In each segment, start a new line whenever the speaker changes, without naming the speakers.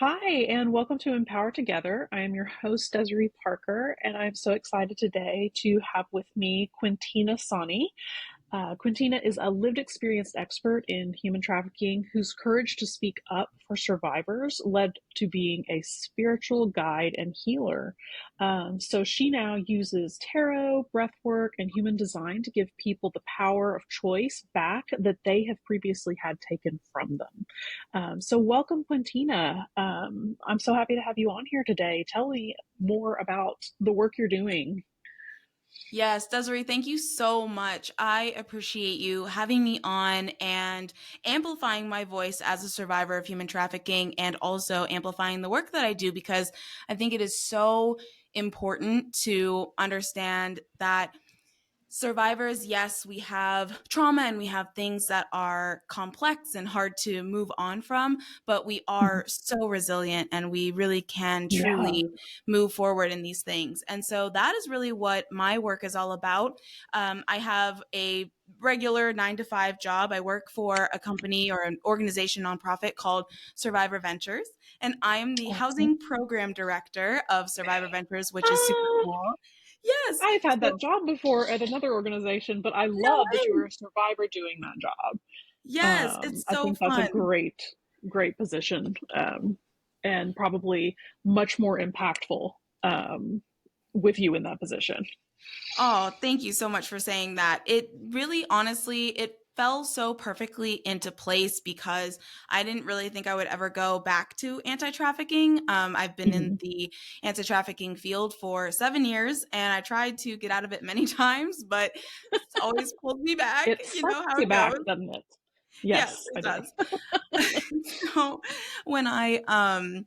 Hi, and welcome to Empower Together. I am your host, Desiree Parker, and I'm so excited today to have with me Quintina Sonnie. Quintina is a lived experience expert in human trafficking whose courage to speak up for survivors led to being a spiritual guide and healer. So she now uses tarot, breathwork, and human design to give people the power of choice back that they have previously had taken from them. So welcome, Quintina. I'm so happy to have you on here today. Tell me more about the work you're doing.
Yes, Desiree, thank you so much. I appreciate you having me on and amplifying my voice as a survivor of human trafficking and also amplifying the work that I do because I think it is so important to understand that survivors, yes, we have trauma and we have things that are complex and hard to move on from, but we are so resilient and we really can
Yeah.
truly move forward in these things. And so that is really what my work is all about. I have a regular 9 to 5 job. I work for a company or an organization nonprofit called Survivor Ventures, and I am the
Awesome.
housing program director of Survivor Ventures, which is super
Uh,
cool. Yes.
I've had
So,
that job before at another organization, but I
no
love that you're
way.
a survivor doing that job.
Yes, it's
I
so
think that's a
fun.
great position, and probably much more impactful with you in that position.
Oh, thank you so much for saying that. It really, honestly, it fell so perfectly into place because I didn't really think I would ever go back to anti-trafficking. I've been in
Mhm.
the anti-trafficking field for 7 years and I tried to get out of it many times, but it's always pulled me back.
It
You know
sucks
how
you
it
back,
goes.
doesn't it?
Yes,
Yes, I
it
do.
does. So when I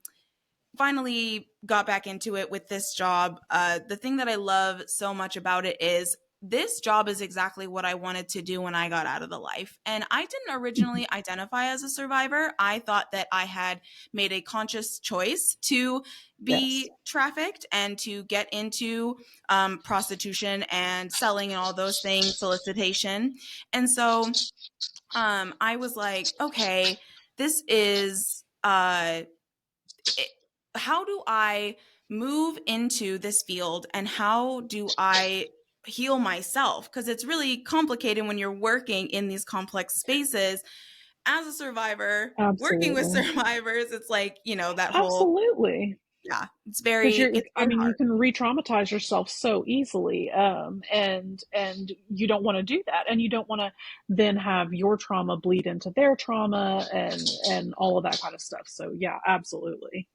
finally got back into it with this job, the thing that I love so much about it is this job is exactly what I wanted to do when I got out of the life. And I didn't
Mhm.
originally identify as a survivor. I thought that I had made a conscious choice to
Yes.
be trafficked and to get into prostitution and selling and all those things, solicitation. And so I was like, okay, this is it, how do I move into this field and how do I heal myself? Because it's really complicated when you're working in these complex spaces. As a survivor, working with
Absolutely.
survivors, it's like, that whole,
Absolutely.
yeah,
Because
it's
I
very
mean, you
hard.
can re-traumatize yourself so easily, and you don't want to do that, and you don't want to then have your trauma bleed into their trauma and all of that kind of stuff. So yeah, absolutely.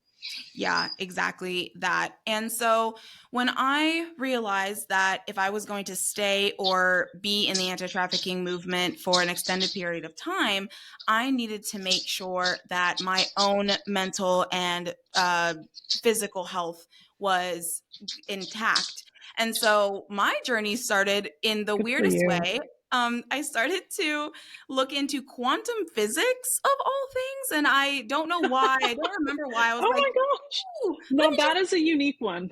Yeah, exactly that. And so when I realized that if I was going to stay or be in the anti trafficking movement for an extended period of time, I needed to make sure that my own mental and physical health was intact. And so my journey started in the
Good for
weirdest
you.
way. I started to look into quantum physics of all things. And I don't know why. I don't remember why. I was
Oh
like,
my gosh!
ooh, let
Now
me
that
just,
is a unique one.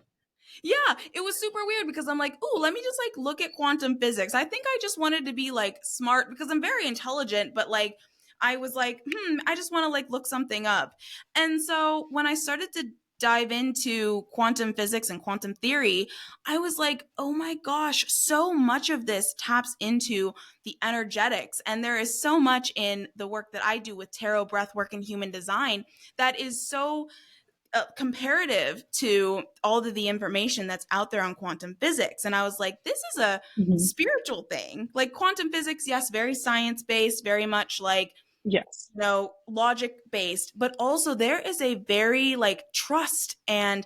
yeah, it was super weird because I'm like, ooh, let me just like look at quantum physics. I think I just wanted to be like smart because I'm very intelligent, but like, I was like, I just want to like look something up. And so when I started to dive into quantum physics and quantum theory, I was like, oh my gosh, so much of this taps into the energetics. And there is so much in the work that I do with tarot, breath work, and human design that is so comparative to all of the information that's out there on quantum physics. And I was like, this is a
Hmm.
spiritual thing. Like quantum physics, yes, very science based, very much like,
Yes.
logic based, but also there is a very like trust and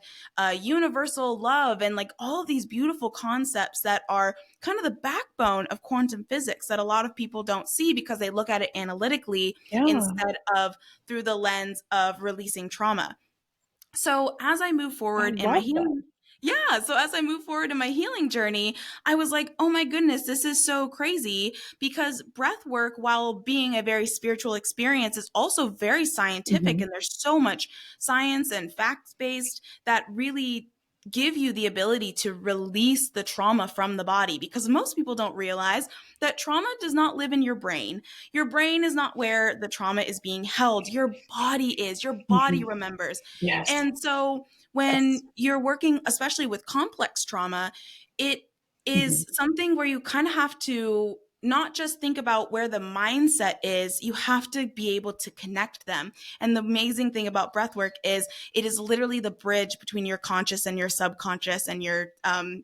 universal love and like all of these beautiful concepts that are kind of the backbone of quantum physics that a lot of people don't see because they look at it analytically
Yeah,
instead of through the lens of releasing trauma. So as I move
I
forward in my
love that.
healing, yeah, so as I move forward in my healing journey, I was like, oh my goodness, this is so crazy because breath work, while being a very spiritual experience, is also very scientific.
Hmm.
And there's so much science and facts based that really give you the ability to release the trauma from the body, because most people don't realize that trauma does not live in your brain. Your brain is not where the trauma is being held. Your body is. Your body
Hmm.
remembers.
Yes.
And so
Yes.
when you're working, especially with complex trauma, it
Hmm.
is something where you kind of have to not just think about where the mindset is, you have to be able to connect them. And the amazing thing about breathwork is it is literally the bridge between your conscious and your subconscious and your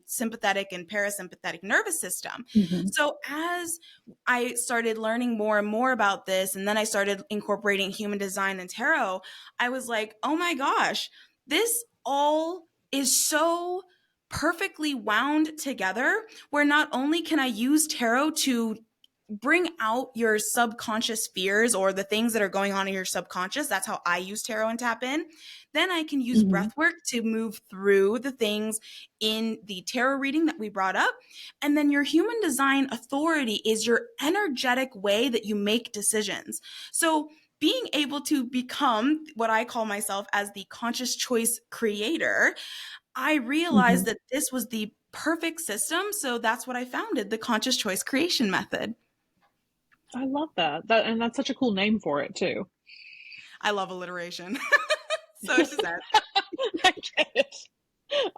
sympathetic and parasympathetic nervous system.
Hmm.
So as I started learning more and more about this, and then I started incorporating human design and tarot, I was like, oh my gosh, this all is so perfectly wound together, where not only can I use tarot to bring out your subconscious fears or the things that are going on in your subconscious. That's how I use tarot and tap in. Then I can use
Hmm.
breath work to move through the things in the tarot reading that we brought up. And then your human design authority is your energetic way that you make decisions. So being able to become what I call myself as the conscious choice creator, I
Hmm.
realized that this was the perfect system. So that's what I founded, the conscious choice creation method.
I love that. And that's such a cool name for it too.
I love alliteration. So she said.
I get it.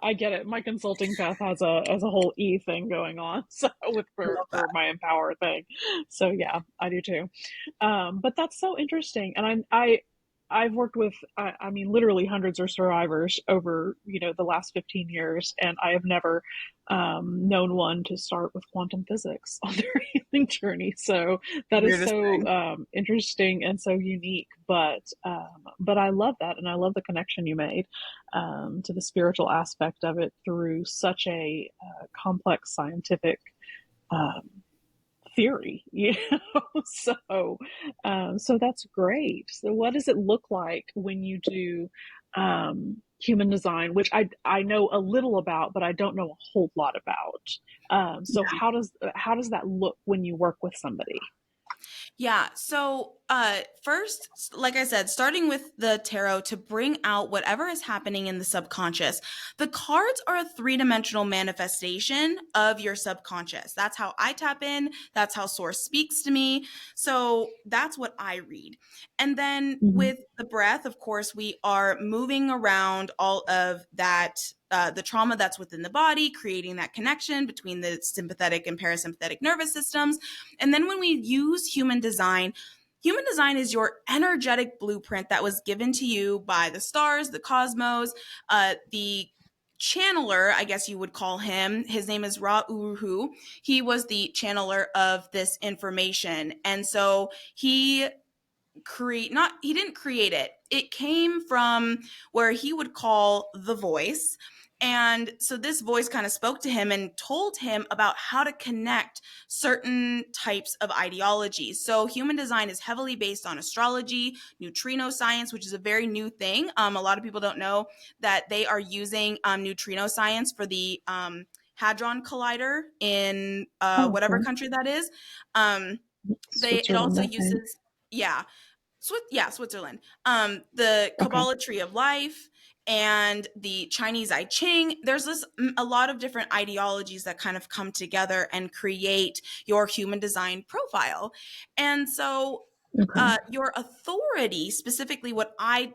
I get it. My consulting path has a whole E thing going on, so with
I love that.
for my empower thing. So yeah, I do too. But that's so interesting, and I've worked with I mean literally hundreds of survivors over the last 15 years, and I have never known one to start with quantum physics on their healing journey. So that is
Weirdest
so
thing.
interesting and so unique. But I love that, and I love the connection you made to the spiritual aspect of it through such a complex scientific um, theory, so that's great. So what does it look like when you do human design, which I know a little about, but I don't know a whole lot about. So how does that look when you work with somebody?
Yeah. So, first, like I said, starting with the tarot to bring out whatever is happening in the subconscious. The cards are a three-dimensional manifestation of your subconscious. That's how I tap in. That's how Source speaks to me. So that's what I read. And then
Mm-hmm.
with the breath, of course, we are moving around all of that. The trauma that's within the body, creating that connection between the sympathetic and parasympathetic nervous systems. And then when we use human design is your energetic blueprint that was given to you by the stars, the cosmos, the channeler, I guess you would call him. His name is Ra Uruhu. He was the channeler of this information. And so he didn't create it. It came from where he would call the voice. And so this voice kind of spoke to him and told him about how to connect certain types of ideologies. So human design is heavily based on astrology, neutrino science, which is a very new thing. A lot of people don't know that they are using neutrino science for the hadron collider in
Oh,
whatever
okay.
country that is. It
Switzerland,
also
I think.
uses, yeah, Switzerland. The
Okay.
Kabbalah tree of life and the Chinese I Ching. There's a lot of different ideologies that kind of come together and create your human design profile. And so
Okay.
your authority, specifically what I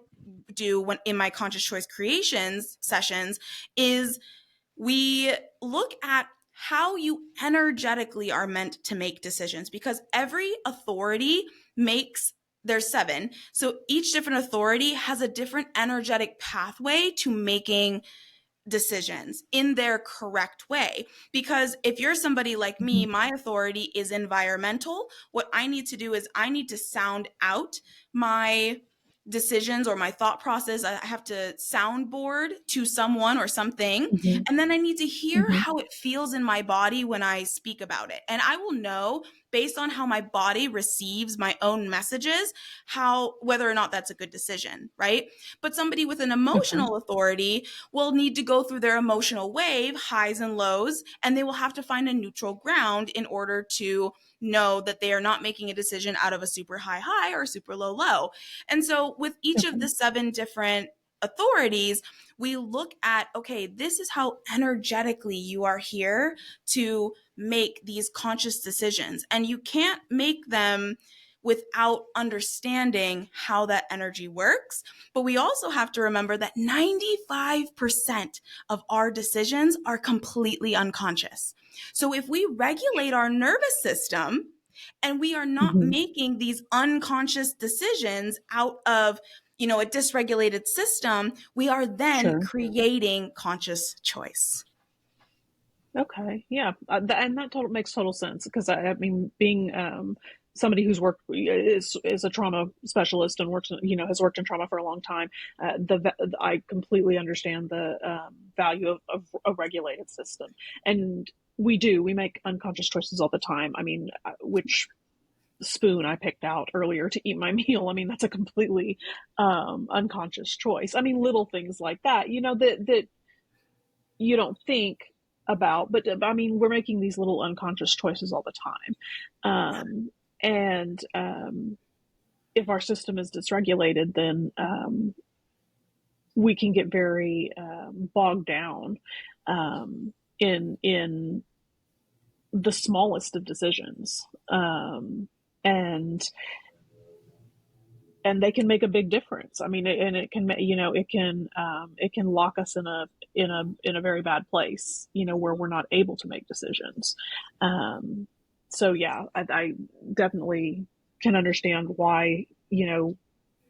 do when in my conscious choice creations sessions, is we look at how you energetically are meant to make decisions, because every authority makes there's seven. So each different authority has a different energetic pathway to making decisions in their correct way. Because if you're somebody like me,
Hmm.
my authority is environmental. What I need to do is I need to sound out my decisions or my thought process. I have to soundboard to someone or something.
Hmm.
And then I need to hear
Hmm.
how it feels in my body when I speak about it. And I will know based on how my body receives my own messages, how whether or not that's a good decision, right? But somebody with an
Okay.
emotional authority will need to go through their emotional wave, highs and lows, and they will have to find a neutral ground in order to know that they are not making a decision out of a super high high or super low low. And so with each of
Okay.
the seven different authorities, we look at, okay, this is how energetically you are here to make these conscious decisions. And you can't make them without understanding how that energy works. But we also have to remember that 95% of our decisions are completely unconscious. So if we regulate our nervous system and we are not
Hmm.
making these unconscious decisions out of a dysregulated system, we are then
Sure.
creating conscious choice.
Okay. Yeah. And that makes total sense because I mean, being somebody who's worked is a trauma specialist and works, has worked in trauma for a long time. I completely understand the value of a regulated system, and we make unconscious choices all the time. I mean, which spoon I picked out earlier to eat my meal. I mean, that's a completely unconscious choice. I mean, little things like that, that you don't think about, but I mean, we're making these little unconscious choices all the time. And if our system is dysregulated, then we can get very bogged down in the smallest of decisions, and they can make a big difference. I mean, and it can, it can lock us in a very bad place, where we're not able to make decisions. So yeah, I definitely can understand why,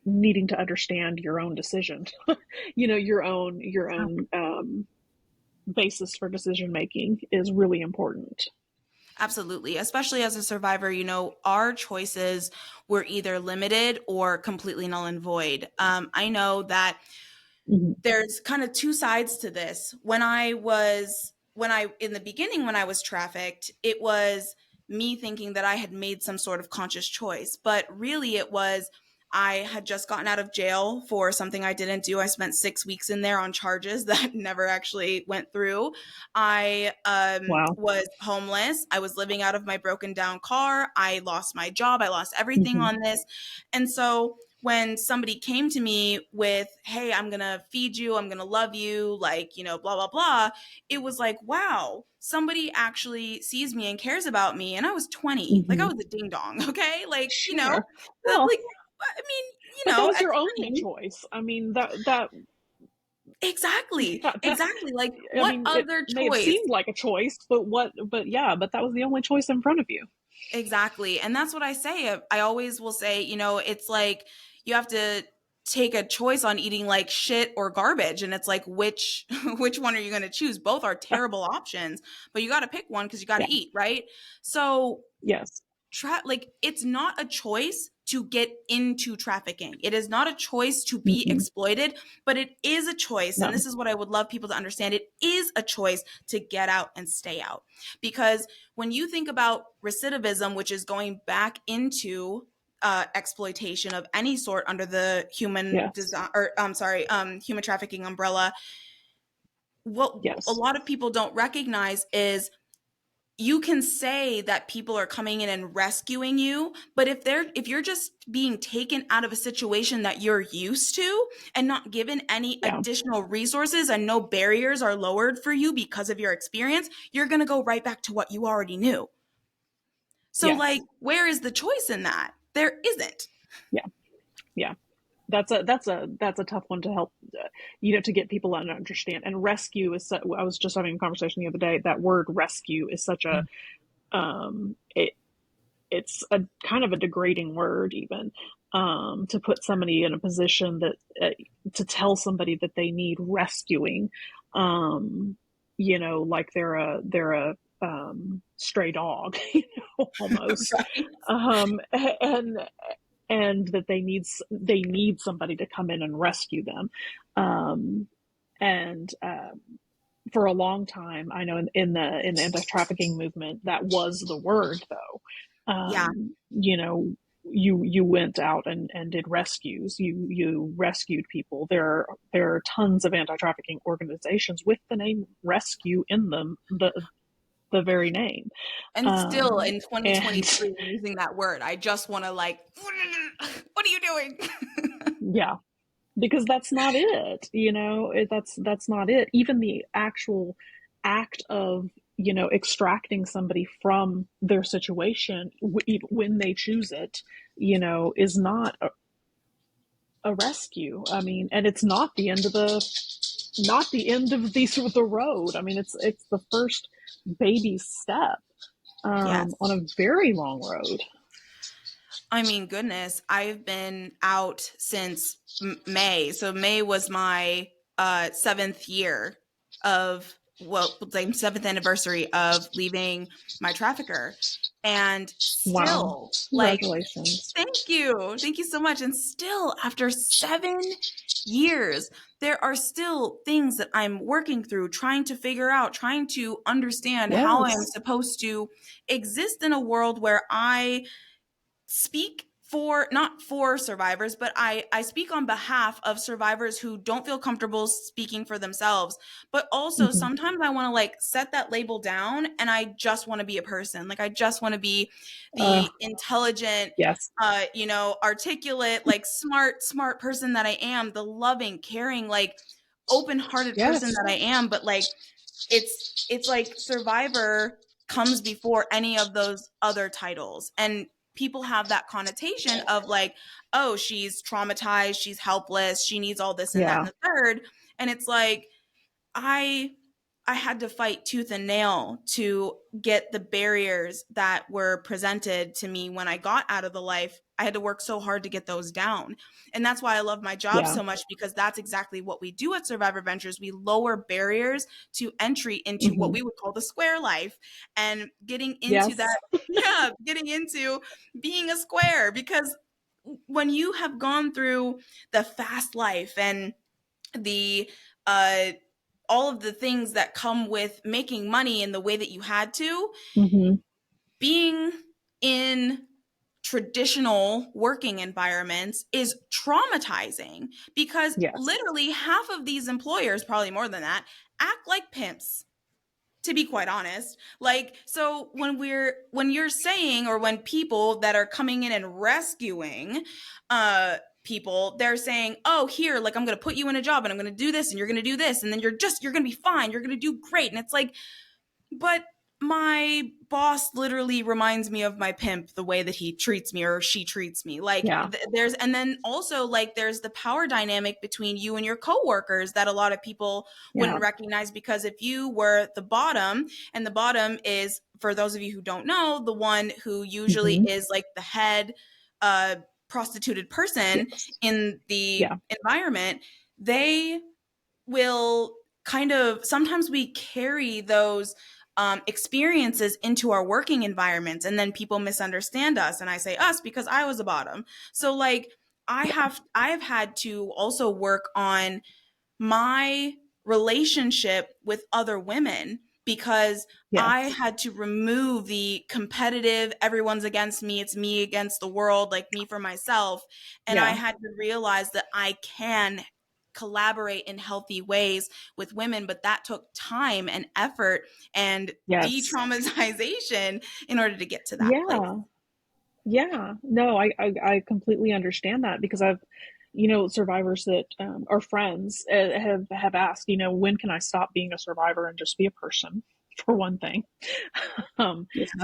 needing to understand your own decision, your own basis for decision making is really important.
Absolutely. Especially as a survivor, our choices were either limited or completely null and void. I know that
Mm-hmm.
there's kind of two sides to this. In the beginning, when I was trafficked, it was me thinking that I had made some sort of conscious choice, but really it was I had just gotten out of jail for something I didn't do. I spent 6 weeks in there on charges that never actually went through. I
Wow.
was homeless. I was living out of my broken down car. I lost my job. I lost everything
Mm-hmm.
on this. And so when somebody came to me with, hey, I'm going to feed you, I'm going to love you, like, blah, blah, blah, it was like, wow, somebody actually sees me and cares about me. And I was 20, like I
Mm-hmm.
was a ding dong. Okay. Like,
Sure. Well,
like, I mean,
but that was
at
your only
20,
choice. I mean, that
exactly,
yeah,
exactly. Like,
I
what
mean, it
other
may have
choice?
seemed like a choice, but yeah, but that was the only choice in front of you.
Exactly. And that's what I say. I always will say, it's like you have to take a choice on eating like shit or garbage, and it's like which which one are you going to choose? Both are terrible options, but you got to pick one cuz you got
Yeah.
to eat, right? So
Yes.
like it's not a choice to get into trafficking. It is not a choice to be
Mm-mm.
exploited, but it is a choice, and
No.
this is what I would love people to understand. It is a choice to get out and stay out. Because when you think about recidivism, which is going back into exploitation of any sort under the human
Yes.
design, or I'm sorry, human trafficking umbrella, what a
Yes.
lot of people don't recognize is you can say that people are coming in and rescuing you, but if you're just being taken out of a situation that you're used to and not given any
Yeah.
additional resources and no barriers are lowered for you because of your experience, you're going to go right back to what you already knew. So like,
Yes.
where is the choice in that? There isn't.
Yeah. Yeah. That's a tough one to help, to get people to understand. And rescue is. I was just having a conversation the other day. That word rescue is such a it it's a kind of a degrading word, even, to put somebody in a position that, to tell somebody that they need rescuing, like they're a stray dog, almost,
Right.
and that they need somebody to come in and rescue them, and for a long time, I know in the anti-trafficking movement, that was the word, though.
Yeah.
You went out and did rescues. You rescued people. There are tons of anti-trafficking organizations with the name rescue in them, the very name.
And still in
And
2023, using that word, I just want to like, what are you doing?
yeah, because that's not it, that's not it. Even the actual act of, extracting somebody from their situation, when they choose it, is not a rescue. I mean, and it's not the end of the road. I mean, it's the first baby step, on
Yes.
a very long road.
I mean, goodness, I've been out since May. So May was my seventh year of, well, like seventh anniversary of leaving my trafficker. And
Wow,
still, like,
congratulations.
thank you so much. And still, after 7 years, there are still things that I'm working through, trying to figure out, trying to understand how I'm
Yes.
supposed to exist in a world where I speak for, not for survivors, but I speak on behalf of survivors who don't feel comfortable speaking for themselves. But also
Hmm.
sometimes I want to like set that label down and I just want to be a person. Like I just want to be
uh
the intelligent,
yes.
articulate, like smart person that I am, the loving, caring, like open-hearted person
Yes.
that I am. But like it's like survivor comes before any of those other titles, and people have that connotation of like, oh, she's traumatized, she's helpless, she needs all this and that and
Yeah.
the third. And it's like, I I had to fight tooth and nail to get the barriers that were presented to me when I got out of the life. I had to work so hard to get those down. And that's why I love my job
Yeah.
so much, because that's exactly what we do at Survivor Ventures. We lower barriers to entry into what
Hmm.
we would call the square life, and getting into
Yes.
that, yeah, getting into being a square. Because when you have gone through the fast life and the uh all of the things that come with making money in the way that you had to,
Hmm.
being in traditional working environments is traumatizing, because
Yes.
literally half of these employers, probably more than that, act like pimps, to be quite honest. Like, so when you're saying, or when people that are coming in and rescuing people, they're saying, oh, here, like, I'm going to put you in a job and I'm going to do this and you're going to do this and then you're going to be fine, you're going to do great. And it's like, but my boss literally reminds me of my pimp, the way that he treats me or she treats me. Like
Yeah.
there's, and then also like there's the power dynamic between you and your coworkers that a lot of people
Yeah.
wouldn't recognize. Because if you were the bottom, and the bottom is, for those of you who don't know, the one who usually
Hmm.
is like the head uh prostituted person
Yes.
in the
Yeah.
environment, they will kind of, sometimes we carry those experiences into our working environments, and then people misunderstand us. And I say us because I was a bottom. So like
Yeah.
I have had to also work on my relationship with other women, because I
Yes.
had to remove the competitive, everyone's against me, it's me against the world, like me for myself. And I
Yeah.
had to realize that I can collaborate in healthy ways with women, but that took time and effort and
Yes.
de-traumatization in order to get to that place.
Yeah. Yeah, no, I completely understand that, because I've, survivors that, are friends, have asked, when can I stop being a survivor and just be a person, for one thing,
Yeah.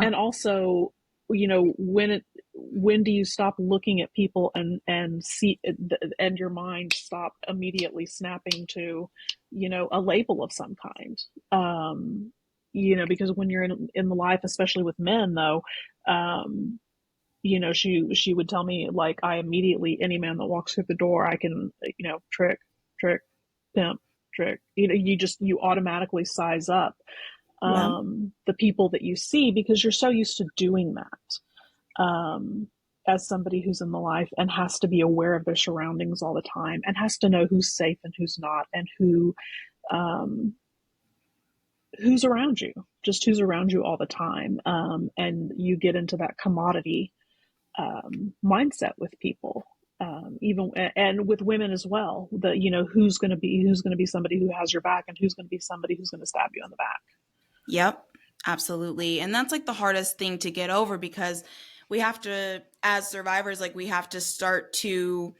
and also, when do you stop looking at people and see, and your mind stop immediately snapping to, a label of some kind, because when you're in the life, especially with men, though. Um, she would tell me, like, I immediately, any man that walks through the door, I can, trick, pimp, trick. You automatically size up,
Yeah.
the people that you see, because you're so used to doing that, as somebody who's in the life and has to be aware of their surroundings all the time, and has to know who's safe and who's not, and um, who's around you, just who's around you all the time, and you get into that commodity, mindset with people, even, and with women as well. The, who's going to be somebody who has your back, and who's going to be somebody who's going to stab you in the back.
Yep, absolutely. And that's like the hardest thing to get over, because we have to, as survivors, like we have to start to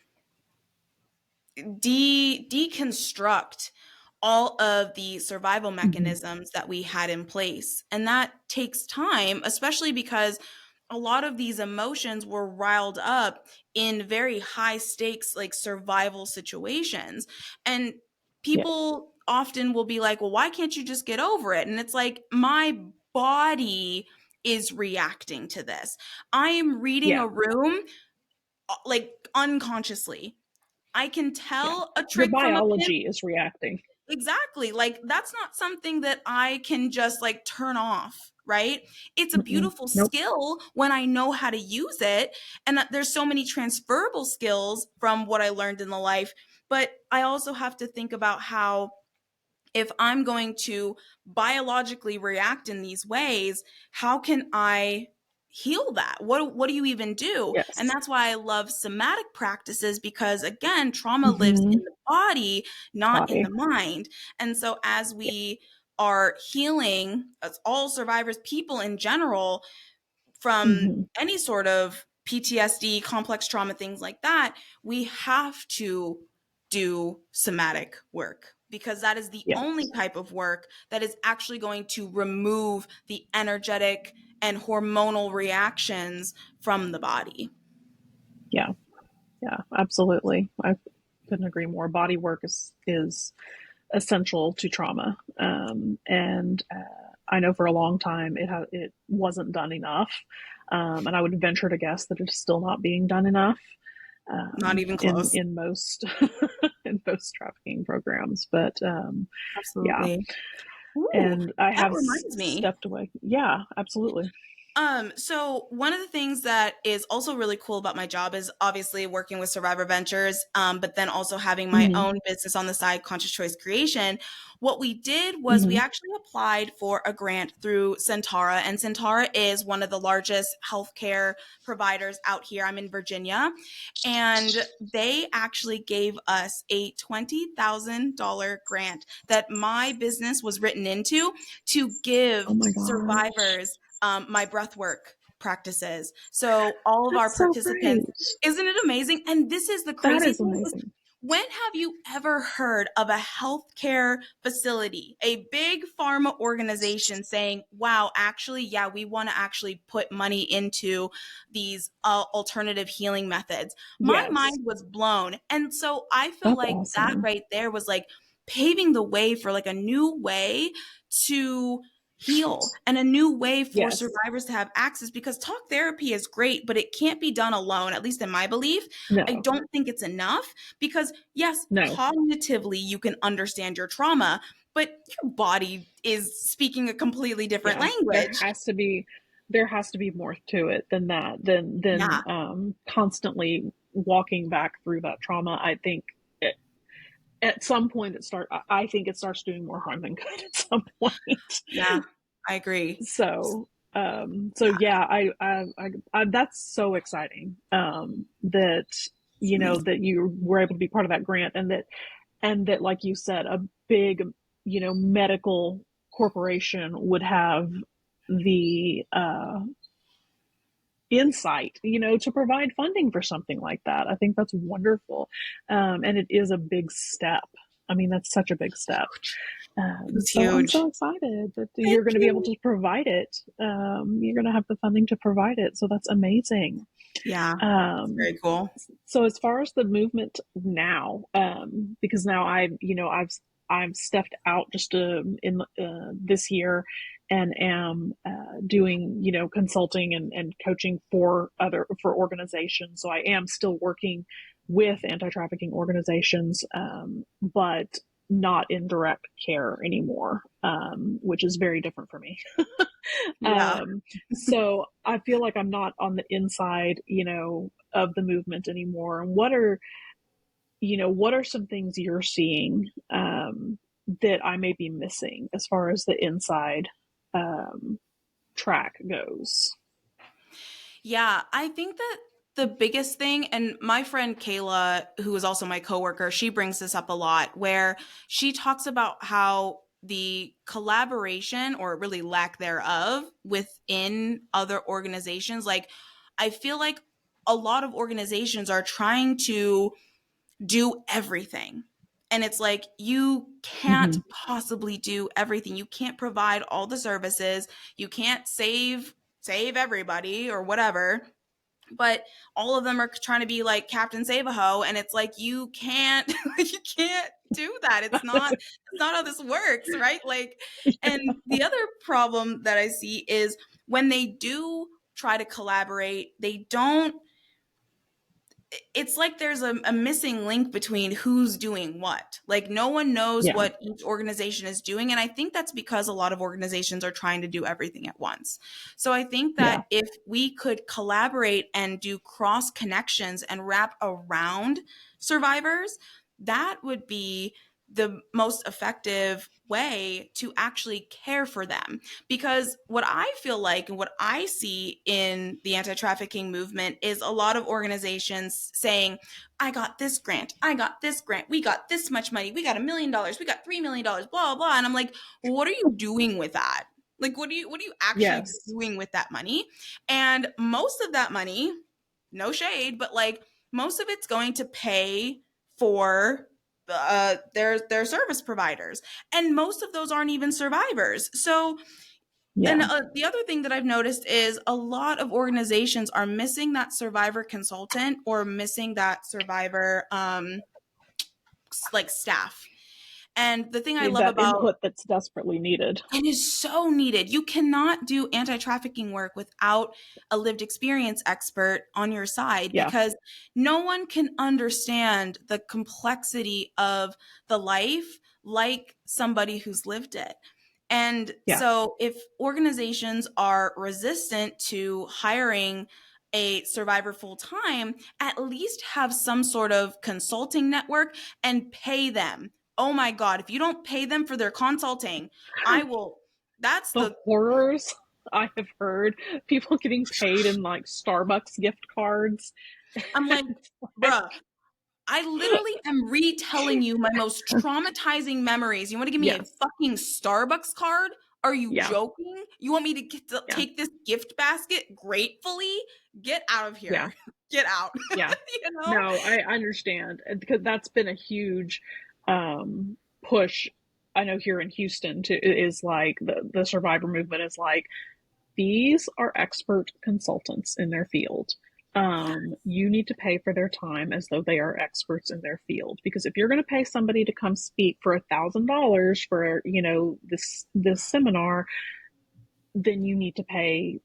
deconstruct all of the survival
Hmm.
mechanisms that we had in place. And that takes time, especially because a lot of these emotions were riled up in very high stakes, like survival situations. And
Yes.
people often will be like, well, why can't you just get over it? And it's like, my body is reacting to this. I am reading
Yeah.
a room like unconsciously. I can
Yeah.
tell a
Your
trick from a pimp.
biology is reacting.
Exactly. Like that's not something that I can just like turn off, right? It's a
Mm-mm.
beautiful
Nope.
skill when I know how to use it. And that there's so many transferable skills from what I learned in the life. But I also have to think about how if I'm going to biologically react in these ways, how can I heal that? What do you even do? And
Yes.
that's why I love somatic practices because again, trauma lives
Hmm.
in the body, not in the
Body.
mind. And so as
Yeah.
we are healing, as all survivors, people in general, from
Hmm.
any sort of PTSD, complex trauma, things like that, we have to do somatic work because that is the only
Yes.
type of work that is actually going to remove the energetic and hormonal reactions from the body.
Yeah. Yeah. Absolutely. I couldn't agree more. Body work is essential to trauma, and I know for a long time it wasn't done enough, and I would venture to guess that it's still not being done enough
Not even
in
close.
most in most trafficking programs. But yeah,
Absolutely. Ooh,
and I
that
have
reminds me.
stepped away. Yeah, absolutely.
So one of the things that is also really cool about my job is obviously working with Survivor Ventures, but then also having my
Hmm.
own business on the side, Conscious Choice Creation. What we did was we
Hmm.
actually applied for a grant through Centara, and Centara is one of the largest healthcare providers out here. I'm in Virginia, and they actually gave us a $20,000 grant that my business was written into to
Oh
give
my gosh,
survivors my breathwork practices. So all of our
that's so
participants,
great.
isn't it amazing? And this is the
That
crazy
is
thing is,
amazing.
when have you ever heard of a healthcare facility, a big pharma organization saying, wow, actually, yeah, we want to actually put money into these alternative healing methods? My
Yes,
mind was blown. And so I feel
that's
like that
awesome.
right there was like paving the way for like a new way to heal and a new way for
Yes.
survivors to have access because talk therapy is great, but it can't be done alone, at least in my belief. I
No.
don't think it's enough because, yes,
No.
cognitively you can understand your trauma, but your body is speaking a completely different
Yeah, there
language.
has to be there has to be more to it than that, than
Yeah.
constantly walking back through that trauma. I think it, at some point I think it starts doing more harm than good at some point.
Yeah. I agree.
So yeah, that's so exciting, that
It's amazing.
that you were able to be part of that grant, and that, like you said, a big, medical corporation would have the insight, to provide funding for something like that. I think that's wonderful. And it is a big step. I mean, that's such a big step.
It was
So I'm
huge.
so excited that
Thank
you're going to be able
you.
to provide it. You're going to have the funding to provide it. So that's amazing.
Yeah. It's
Um,
very cool.
so as far as the movement now, because now I've stepped out just in this year, and am doing, consulting and coaching for organizations. So I am still working with anti-trafficking organizations, but not in direct care anymore, which is very different for me.
Yeah.
um, so I feel like I'm not on the inside, of the movement anymore. What are some things you're seeing, that I may be missing as far as the inside, um, track goes?
Yeah, I think that the biggest thing, and my friend Kayla, who is also my coworker, she brings this up a lot, where she talks about how the collaboration or really lack thereof within other organizations, like I feel like a lot of organizations are trying to do everything. And it's like, you can't
Hmm.
possibly do everything. You can't provide all the services. You can't save everybody or whatever. But all of them are trying to be like Captain Save-A-Ho, and it's like, you can't you can't do that. It's not how this works, right? Like, and the other problem that I see is when they do try to collaborate, they don't, it's like there's a missing link between who's doing what. Like, no one knows
Yeah,
what each organization is doing. And I think that's because a lot of organizations are trying to do everything at once. So I think that
yeah,
if we could collaborate and do cross connections and wrap around survivors, that would be the most effective way to actually care for them. Because what I feel like and what I see in the anti trafficking movement is a lot of organizations saying, I got this grant, I got this grant, we got this much money, we got $1 million, we got $3 million, blah, blah. And I'm like, well, what are you doing with that? Like, what are you actually
yes,
doing with that money? And most of that money, no shade, but like most of it's going to pay for their service providers, and most of those aren't even survivors. So, and
yeah.
the other thing that I've noticed is a lot of organizations are missing that survivor consultant or missing that survivor like staff. And the thing I love
That
about,
input that's desperately needed.
it is so needed. You cannot do anti trafficking work without a lived experience expert on your side,
Yeah,
because no one can understand the complexity of the life like somebody who's lived it. And
yeah.
so, if organizations are resistant to hiring a survivor full time, at least have some sort of consulting network and pay them. Oh my God, if you don't pay them for their consulting, I will. That's
The
the.
horrors I have heard, people getting paid in like Starbucks gift cards.
I'm like,
It's like,
bruh, I literally am retelling you my most traumatizing memories. You want to give me a
yes,
fucking Starbucks card? Are you
yeah,
joking? You want me to
yeah,
take this gift basket gratefully? Get out of
yeah,
here. Get out.
yeah.
You know?
No, I understand because that's been a huge push. I know here in Houston too is like the survivor movement is like these are expert consultants in their field. You need to pay for their time as though they are experts in their field. Because if you're going to pay somebody to come speak for $1,000 for this seminar, then you need to pay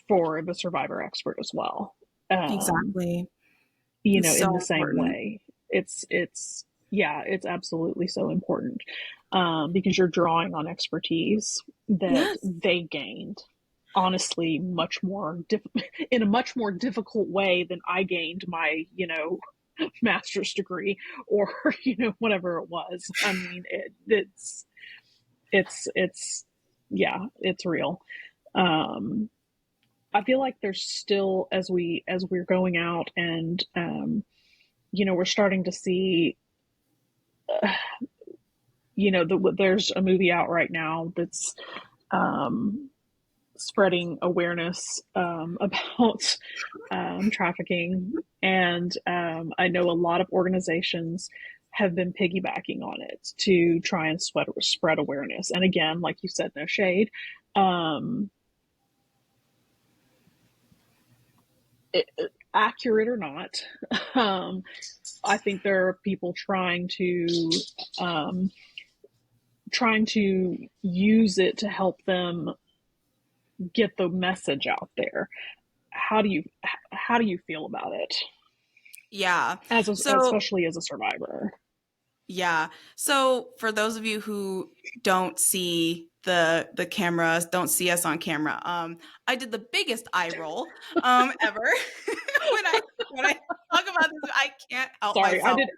for the survivor expert as well. Um,
Exactly. It's
in the
so
same
important.
way, it's yeah, it's absolutely so important because you're drawing on expertise that
Yes.
they gained honestly much more in a much more difficult way than I gained my master's degree or whatever it was. I mean it's yeah, it's real. um I feel like there's still as we're going out and we're starting to see uh, there's a movie out right now that's um spreading awareness about trafficking. And I know a lot of organizations have been piggybacking on it to try and spread awareness. And again, like you said, no shade. Um, Accurate or not, um, I think there are people um, trying to use it to help them get the message out there. How do you feel about it
Yeah. So,
especially as a survivor?
yeah. So for those of you who don't see the cameras, don't see us on camera, I did the biggest eye roll ever when I talk about this. I can't help
Sorry, I
myself.
did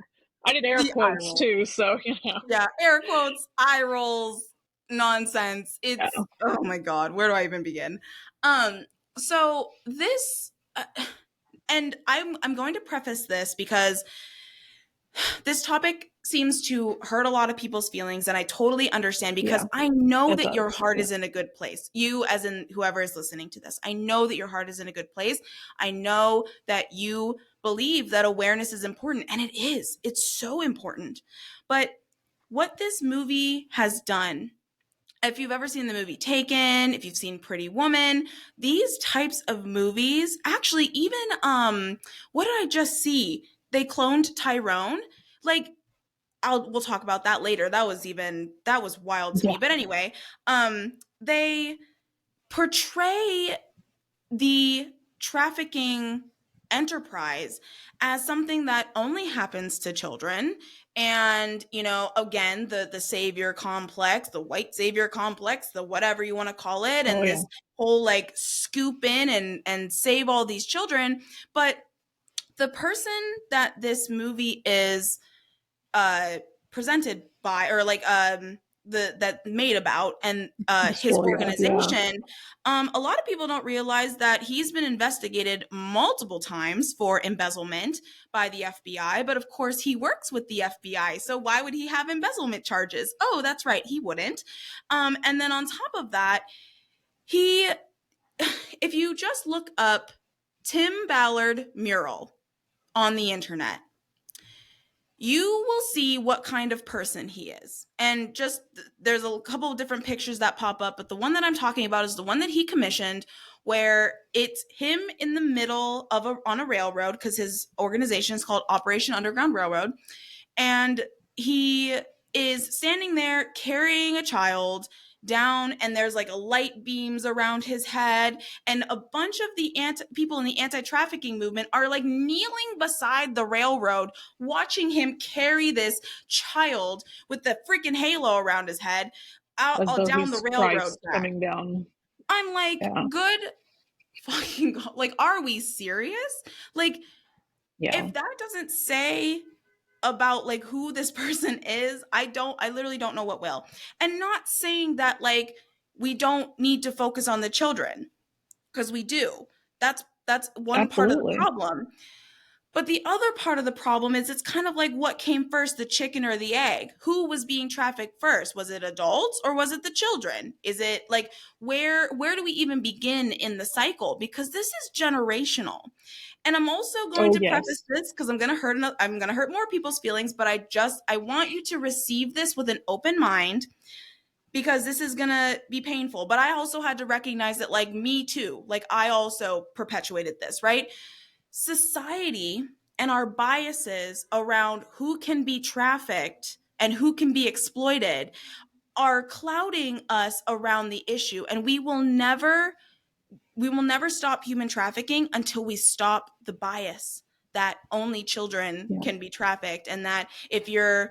I did air
The eye
quotes
roll.
too, so
Yeah, air quotes, eye rolls, nonsense.
yeah.
It's, oh my God, where do I even begin? Um, so this and I'm going to preface this because this topic seems to hurt a lot of people's feelings, and I totally understand because
Yeah,
I know
it
that your
does.
heart
Yeah.
is in a good place. You, as in whoever is listening to this, I know that your heart is in a good place. I know that you believe that awareness is important, and it is. It's so important. But what this movie has done, if you've ever seen the movie Taken, if you've seen Pretty Woman, these types of movies, actually even what did I just see? They cloned Tyrone. Like we'll talk about that later. That was wild to me.
Yeah.
But anyway, they portray the trafficking enterprise as something that only happens to children, and again, the savior complex, the white savior complex, the whatever you want to call it,
Oh
and
yeah.
this whole like scoop in and save all these children. But the person that this movie is uh presented by, or like the that made about, and
The
his
story of, yeah.
organization, a lot of people don't realize that he's been investigated multiple times for embezzlement by the FBI, but of course he works with the FBI, so why would he have embezzlement charges? Oh, that's right, he wouldn't. And then on top of that, he if you just look up Tim Ballard mural on the internet, you will see what kind of person he is. And just there's a couple of different pictures that pop up, but the one that I'm talking about is the one that he commissioned, where it's him in the middle of on a railroad, because his organization is called Operation Underground Railroad, and he is standing there carrying a child down, and there's like a light beams around his head, and a bunch of the people in the anti-trafficking movement are like kneeling beside the railroad watching him carry this child with the freaking halo around his head
As though
down the
he's
railroad
Christ
track.
coming down.
I'm like,
Yeah.
good fucking God. Like, are we serious? Like,
Yeah.
if that doesn't say about like who this person is, I literally don't know what will. And not saying that like we don't need to focus on the children, because we do. That's one part of the
Absolutely.
problem. But the other part of the problem is it's kind of like, what came first, the chicken or the egg? Who was being trafficked first? Was it adults or was it the children? Is it like, where do we even begin in the cycle? Because this is generational. And I'm also going
Oh
to preface
yes.
this because I'm going to hurt more people's feelings, but I want you to receive this with an open mind, because this is going to be painful. But I also had to recognize that, like, me too, like I also perpetuated this, right? Society and our biases around who can be trafficked and who can be exploited are clouding us around the issue, and we will never stop human trafficking until we stop the bias that only children
Yeah.
can be trafficked, and that if you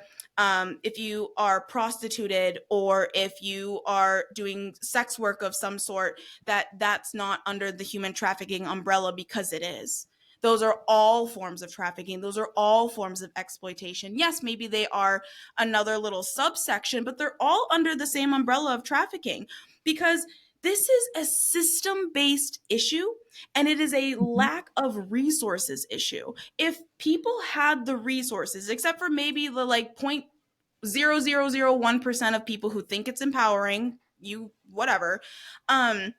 are prostituted, or if you are doing sex work of some sort, that's not under the human trafficking umbrella, because it is. Those are all forms of trafficking. Those are all forms of exploitation. Yes, maybe they are another little subsection, but they're all under the same umbrella of trafficking, because this is a system based issue, and it is a
Hmm.
lack of resources issue. If people had the resources, except for maybe the like 0.0001% of people who think it's empowering, you whatever, um,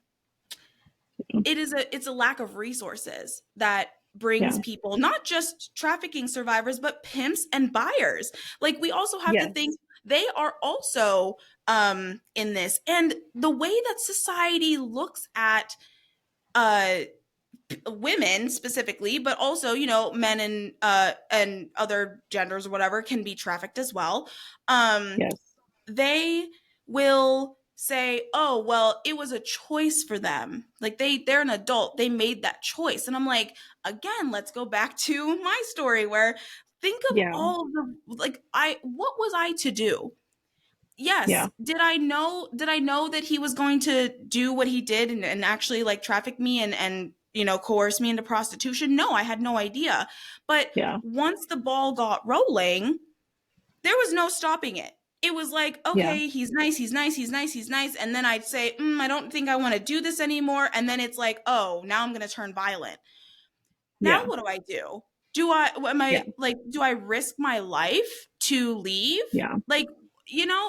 it's a lack of resources that brings
Yeah.
people, not just trafficking survivors, but pimps and buyers. Like, we also have to think
Yes.
they are also in this, and the way that society looks at uh women specifically, but also, men and other genders or whatever can be trafficked as well.
Yes.
They will say, "Oh, well, it was a choice for them. Like, they're an adult. They made that choice." And I'm like, again, let's go back to my story, where think of
Yeah.
all of the, like, I what was I to do? Yes,
Yeah.
did I know that he was going to do what he did, and actually like traffic me and coerce me into prostitution? No, I had no idea. But
Yeah.
once the ball got rolling, there was no stopping it. It was like,
Yeah.
okay, he's nice, he's nice, he's nice, he's nice. And then I'd say, I don't think I want to do this anymore. And then it's like, oh, now I'm going to turn violent. Now
Yeah.
what do I do?
Yeah,
do I risk my life to leave?
yeah,
Like,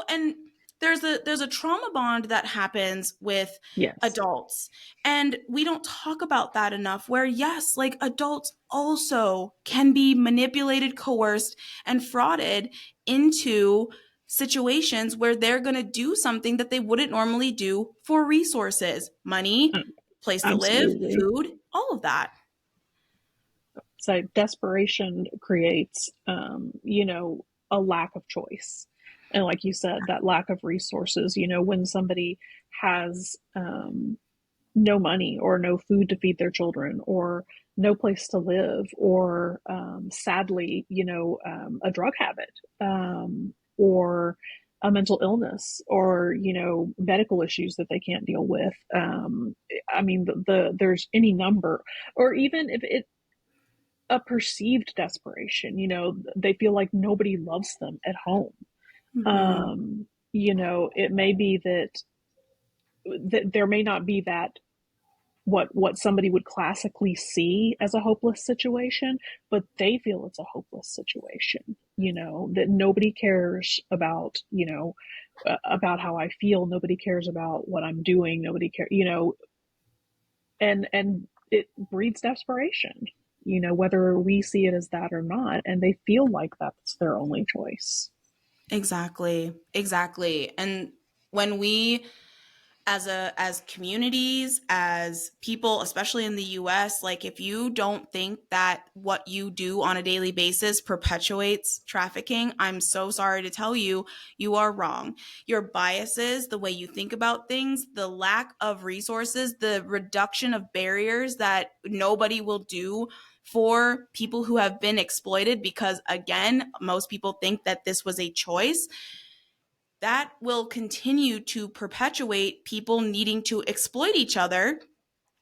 and there's a trauma bond that happens with
yes.
adults, and we don't talk about that enough, where yes, like adults also can be manipulated, coerced, and frauded into situations where they're going to do something that they wouldn't normally do for resources, money,
uh,
place to live,
Absolutely.
food, all of that.
So desperation creates, a lack of choice. And like you said, that lack of resources, when somebody has no money or no food to feed their children or no place to live or sadly, a drug habit or a mental illness or medical issues that they can't deal with. I mean, there's any number, or even if it a perceived desperation. They feel like nobody loves them at home.
Hmm.
It may be that there may not be that what somebody would classically see as a hopeless situation, but they feel it's a hopeless situation. That nobody cares about. About how I feel. Nobody cares about what I'm doing. Nobody cares. And it breeds desperation, whether we see it as that or not, and they feel like that's their only choice.
Exactly. Exactly. And when we as communities, as people, especially in the US, like if you don't think that what you do on a daily basis perpetuates trafficking, I'm so sorry to tell you, you are wrong. Your biases, the way you think about things, the lack of resources, the reduction of barriers that nobody will do for people who have been exploited, because again, most people think that this was a choice, that will continue to perpetuate people needing to exploit each other,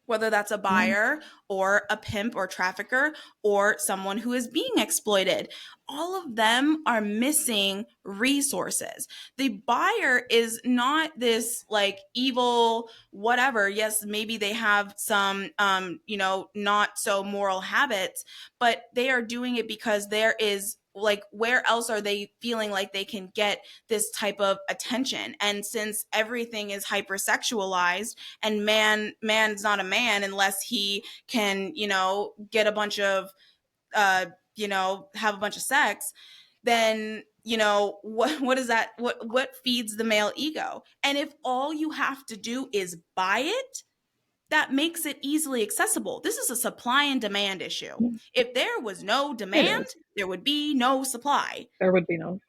whether that's a
Yeah,
buyer or a pimp or trafficker or someone who is being exploited. All of them are missing resources. The buyer is not this like evil whatever. Yes, maybe they have some not so moral habits, but they are doing it because there is, like, where else are they feeling like they can get this type of attention? And since everything is hypersexualized, and man's not a man unless he can get a bunch of have a bunch of sex, then what is that, what feeds the male ego? And if all you have to do is buy it, that makes it easily accessible. This is a supply and demand issue.
yeah,
If there was no
it
demand,
is.
there would be no supply.
There would be no.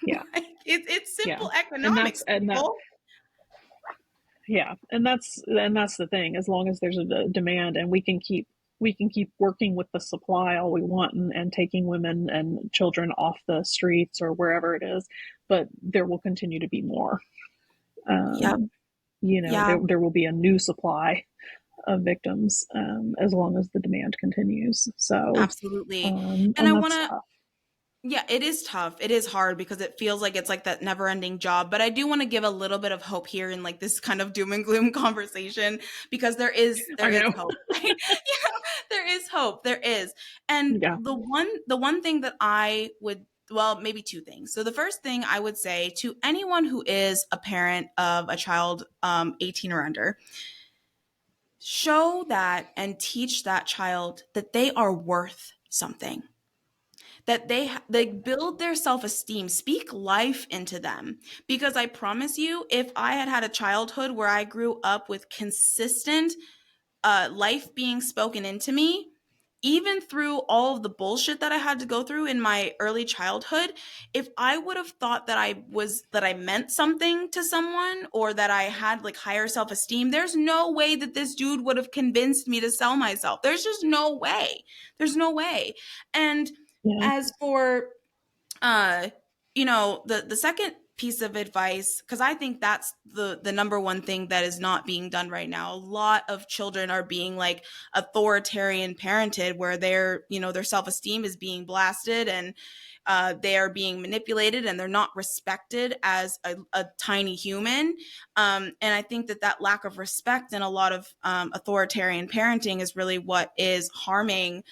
Yeah,
It's
yeah,
simple
and that's
economics,
and that
people.
yeah, and that's the thing. As long as there's a demand, and we can keep working with the supply all we want, and taking women and children off the streets or wherever it is, but there will continue to be more.
Yep.
Um,
Yeah,
there will be a new supply of victims as long as the demand continues. So,
absolutely. And I
and
want
that's
to
tough.
Yeah, it is tough. It is hard because it feels like it's like that never-ending job. But I do want to give a little bit of hope here in like this kind of doom and gloom conversation, because there
I
is
know.
hope. There is hope. There is. And
Yeah.
the one thing that I would, well, maybe two things. So the first thing I would say to anyone who is a parent of a child 18 or under, show that and teach that child that they are worth something, that they build their self-esteem, speak life into them, because I promise you, if I had had a childhood where I grew up with consistent life being spoken into me, even through all of the bullshit that I had to go through in my early childhood, if I would have thought that I meant something to someone, or that I had like higher self-esteem, there's no way that this dude would have convinced me to sell myself. There's just no way. There's no way. And
Yeah.
as for uh the second piece of advice, because I think that's the number one thing that is not being done right now. A lot of children are being like authoritarian parented, where their self-esteem is being blasted, and they are being manipulated, and they're not respected as a tiny human. And I think that lack of respect in a lot of authoritarian parenting is really what is harming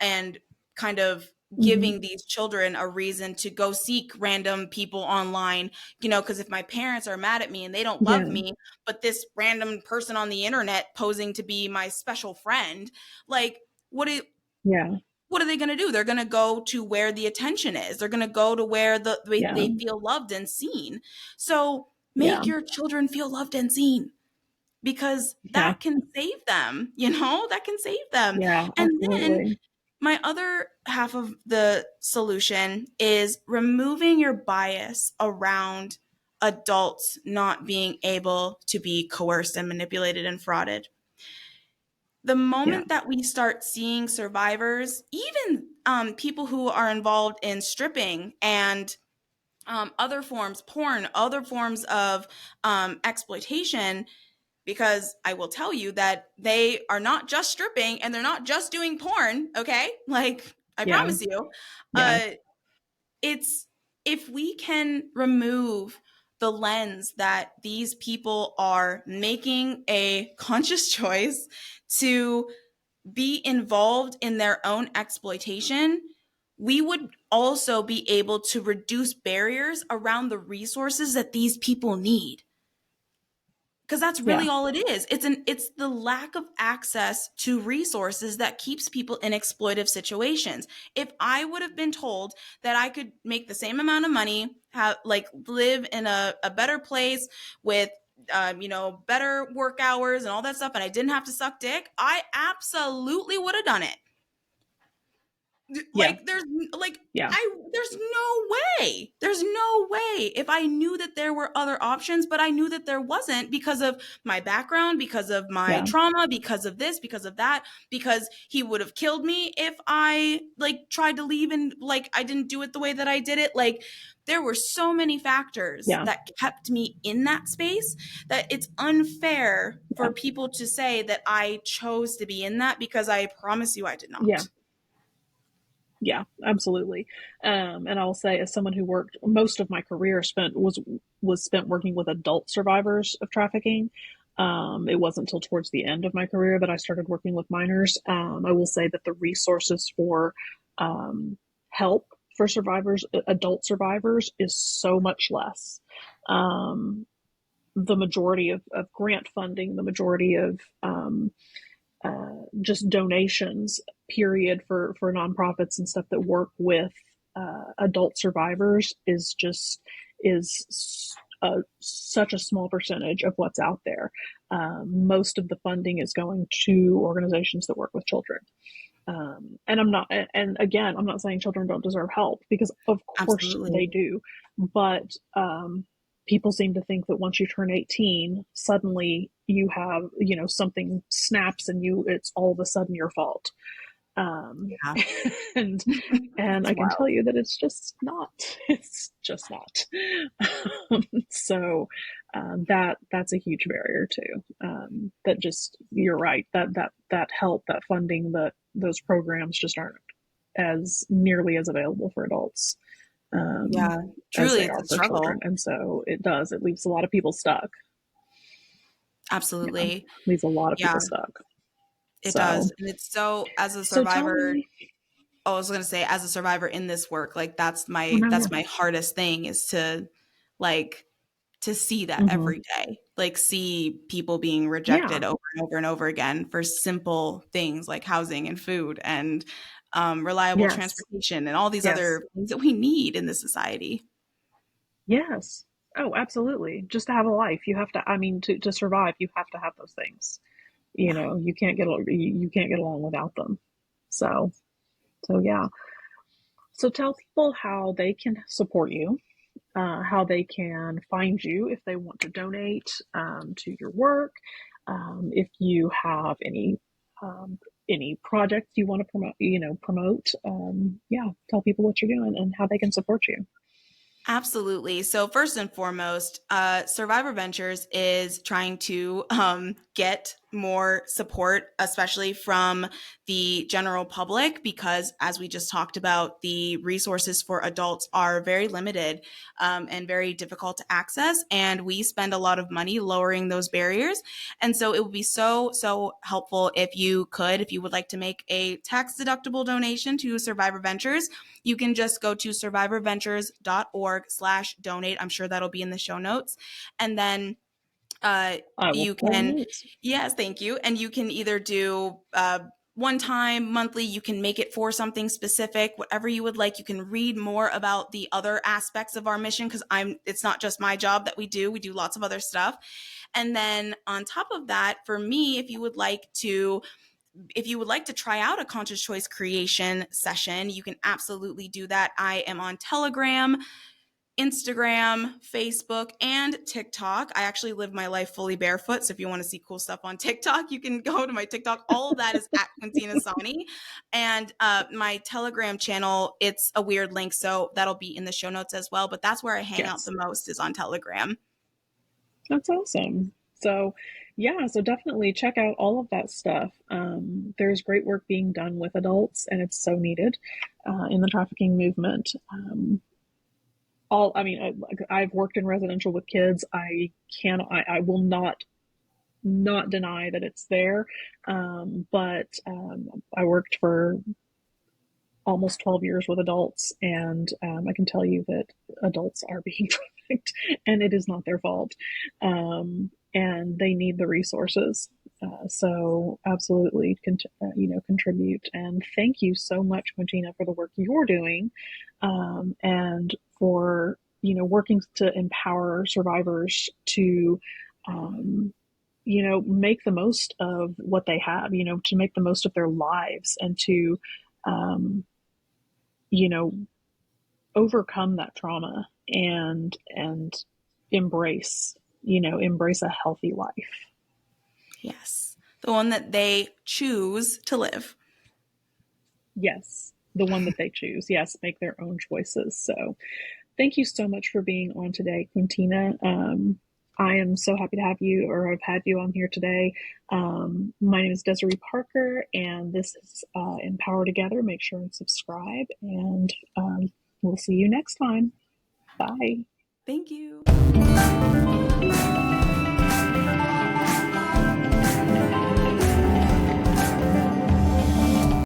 and kind of
Hmm.
giving these children a reason to go seek random people online, because if my parents are mad at me and they don't love
Yeah.
me, but this random person on the internet posing to be my special friend, like, what do
Yeah.
what are they going to do? They're going to go to where the attention is. They're going to go to where
Yeah.
they feel loved and seen. So
Yeah.
make your children feel loved and seen, because
Yeah.
that can save them, that can save them.
Yeah.
And then
Absolutely.
my other half of the solution is removing your bias around adults not being able to be coerced and manipulated and frauded. The
Yeah.
moment that we start seeing survivors, even people who are involved in stripping and other forms, porn, other forms of exploitation, because I will tell you that they are not just stripping and they're not just doing porn, okay? Like, I
Yeah.
promise you.
Yeah.
Uh, it's if we can remove the lens that these people are making a conscious choice to be involved in their own exploitation, we would also be able to reduce barriers around the resources that these people need, because that's
Yeah.
really all it is. It's the lack of access to resources that keeps people in exploitive situations. If I would have been told that I could make the same amount of money, have like live in a better place with better work hours and all that stuff, and I didn't have to suck dick, I absolutely would have done it.
Yeah.
Like there's like
Yeah.
I there's no way if I knew that there were other options, but I knew that there wasn't, because of my background, because of my
Yeah.
trauma, because of this, because of that, because he would have killed me if I like tried to leave and like I didn't do it the way that I did it. Like, there were so many factors
Yeah.
that kept me in that space that it's unfair
Yeah.
for people to say that I chose to be in that, because I promise you I did
Yeah.
not.
Yeah, absolutely. And I'll say, as someone who worked most of my career was spent working with adult survivors of trafficking. It wasn't until towards the end of my career that I started working with minors. I will say that the resources for help for survivors, adult survivors, is so much less. Um, the majority of grant funding, the majority of just donations, period, for nonprofits and stuff that work with adult survivors is such a small percentage of what's out there. Most of the funding is going to organizations that work with children. And again, I'm not saying children don't deserve help, because of course
Absolutely.
they do, but people seem to think that once you turn 18, suddenly you have, something snaps and it's all of a sudden your fault. Um,
Yeah.
and and
It's
I can tell
wild.
you that it's just not. It's just not. So that's a huge barrier too. That just, you're right, that help, that funding, that those programs just aren't as nearly as available for adults um,
Yeah.
as
Truly,
they
it's
are
a
for children,
struggle.
and so it leaves a lot of people stuck. Yeah,
Absolutely.
leaves a lot of
Yeah,
people stuck.
it
So
does. And it's so, as a
so tell
survivor,
me.
oh, I was gonna say, as a survivor in this work, like that's
Oh,
my
no, yeah.
that's my hardest thing, is to like to see that
Mm-hmm.
every day. Like, see people being
Yeah.
rejected over and over and over again for simple things like housing and food and reliable
Yes.
transportation and all these
Yes.
other things that we need in this society.
Yes. Oh, absolutely. Just to have a life, you have to. I mean, to survive, you have to have those things.
Yeah.
You can't get along without them. So yeah. So tell people how they can support you, how they can find you if they want to donate to your work, if you have um, any projects you want to promote. Yeah, tell people what you're doing and how they can support you.
Absolutely. So first and foremost, Survivor Ventures is trying to get more support, especially from the general public, because as we just talked about, the resources for adults are very limited and very difficult to access. And we spend a lot of money lowering those barriers. And so it would be so helpful if you would like to make a tax deductible donation to Survivor Ventures, you can just go to survivorventures.org/donate. I'm sure that'll be in the show notes. And then
I will
you
pull the
can,
notes.
yes, thank you. And you can either do one time, monthly, you can make it for something specific, whatever you would like. You can read more about the other aspects of our mission, because it's not just my job that we do lots of other stuff. And then on top of that, for me, if you would like to try out a conscious choice creation session, you can absolutely do that. I am on Telegram, Instagram, Facebook, and TikTok. I actually live my life fully barefoot. So if you want to see cool stuff on TikTok, you can go to my TikTok. All of that is at Quintina Sonnie. And my Telegram channel, it's a weird link. So that'll be in the show notes as well. But that's where I hang out
Yes,
the most, is on Telegram.
that's awesome. So, yeah, so definitely check out all of that stuff. There's great work being done with adults, and it's so needed in the trafficking movement. I mean, I've worked in residential with kids. I will not deny that it's there. But I worked for almost 12 years with adults, and I can tell you that adults are being trafficked, and it is not their fault. And they need the resources. So absolutely, contribute. And thank you so much, Quintina, for the work you're doing, and for working to empower survivors to make the most of what they have, to make the most of their lives, and to um, you know overcome that trauma, and embrace a healthy life.
Yes. The one that they choose to live.
Yes, the one that they choose. Yes, make their own choices. So thank you so much for being on today, Quintina. I am so happy to have you, or I've had you on here today. My name is Desiree Parker, and this is Empower Together. Make sure and subscribe, and we'll see you next time. Bye.
Thank you.